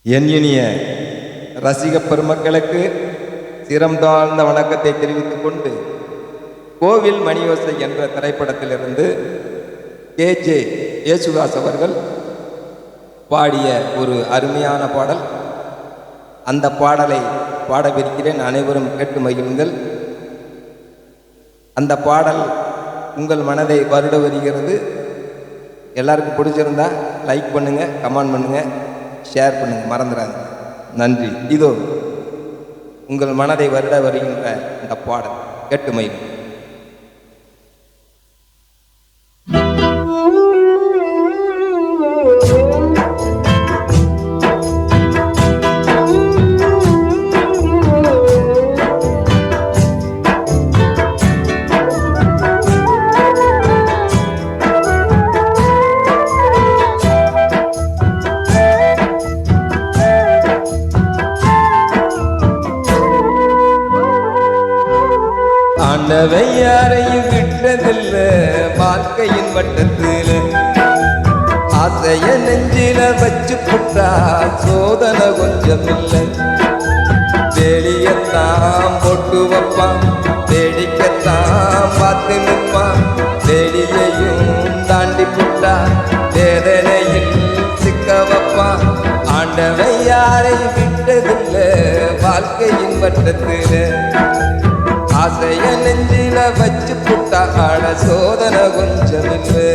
என் இனிய ரசிக பெருமக்களுக்கு சிரம் தாழ்ந்த வணக்கத்தை தெரிவித்துக் கொண்டு கோவில் மணியோசை என்ற திரைப்படத்திலிருந்து KJ யேசுதாஸ் அவர்கள் பாடிய ஒரு அருமையான பாடல். அந்த பாடலை பாடவிருக்கிறேன், அனைவரும் கேட்டு மகிழுங்கள். அந்த பாடல் உங்கள் மனதை வருட வருகிறது. எல்லாருக்கும் பிடிச்சிருந்தா லைக் பண்ணுங்க, கமெண்ட் பண்ணுங்க, ஷேர் பண்ணுங்க, மறந்துடாங்க. நன்றி. இதோ உங்கள் மனதை வருட வருகின்ற இந்த பாடல் கேட்டு மகிழுங்கள். ஆண்டவை யாரையும் விட்டதில்ல வாழ்க்கையின் வட்டத்தில், ஆசைய நெஞ்சில வச்சு புட்டா சோதனை கொஞ்சம் இல்லை. வேடியத்தான் போட்டு வைப்பான், வேடிக்கத்தான் பார்த்து நிற்பான். வேடியையும் தாண்டி புட்டா வேதனையில் சிக்க வைப்பான். ஆண்டவை யாரையும் விட்டதில்ல வாழ்க்கையின் வட்டத்தில், ஆசைய நெஞ்சில வச்சு புட்டா ஆட சோதனை கொஞ்சம் இல்லை.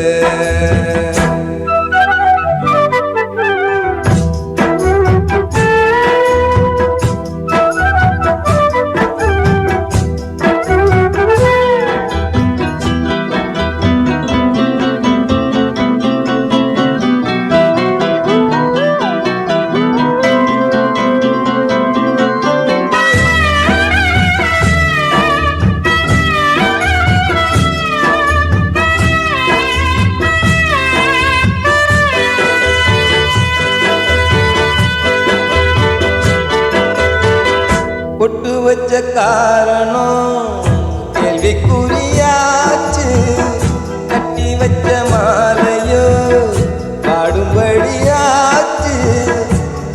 பொட்டு வச்ச காரணம் கேள்விக்குறியாச்சு, கட்டி வச்ச மாலையோ பாடும்படியாச்சு.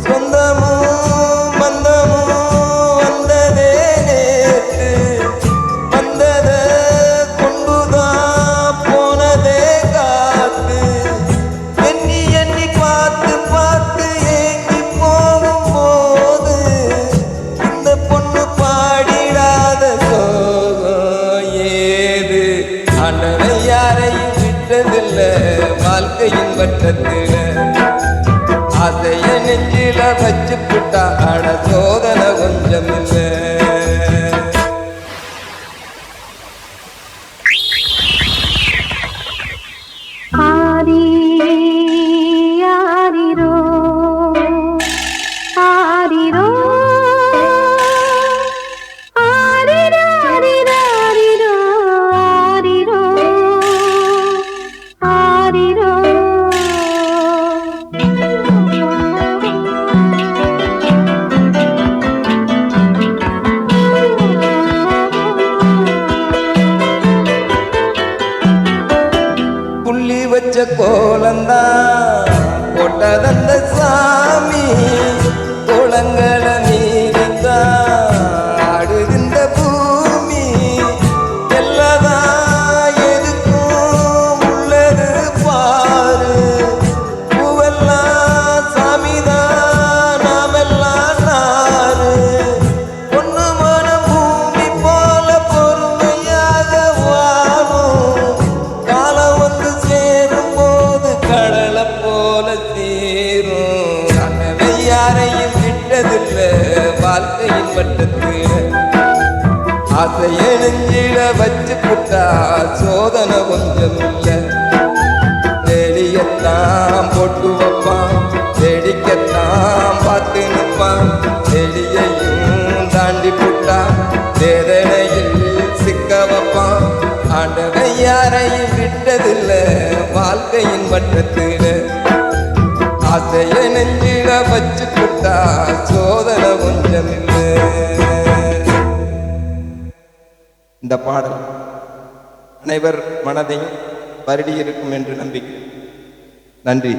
சொந்தமும் பந்தமும் வந்ததே நேற்று, வந்தத கொண்டுதான் போனதே காத்து. எண்ணி எண்ணி பார்த்து பார்த்து ஏங்கி போகும் போது இந்த பொண்ணு பாடிடாத சோகம் ஏது. ஆண்டவை யாரையும் விட்டதில்ல வாழ்க்கையின் வட்டத்தில், ஆசைய நெஞ்சில வச்சு புட்டா ஆட சோதனை கொஞ்சம் இல்லை. புள்ளி வச்ச கோலந்தான் போட்டதந்த சாமி, கோலங்களை மீறித்தான் ஆடுகின்ற பூமி. எல்லதான் எதுக்கும் உள்ளது பாரு, பூவெல்லாம் சாமிதான் நாமெல்லாம் நாரு. பொண்ணு மனம் பூமி போல பொறுமையாக வாழும், காலம் வந்து சேரும் போது கடலை போல தீரும். அண்ணவை யாரையும் விட்டதில்ல வாழ்க்கையின் வட்டத்தில், ஆசைய நெஞ்சில வச்சு புட்டா சோதனை கொஞ்சம் இல்லை. வேடியத்தான் போட்டு வைப்பான், வேடிக்கத்தான் பார்த்து நிற்பான். வேடியையும் தாண்டி புட்டா வேதனையில் சிக்க வைப்பான். ஆண்டவை யாரையும் விட்டதில்ல வாழ்க்கையின் வட்டத்தில், ஆசைய நெஞ்சில வச்சு புட்டா சோதனை கொஞ்சம் இல்லை. இந்த பாடல் அனைவர் மனதையும் வருடி இருக்கும் என்று நம்பிக்கை. நன்றி.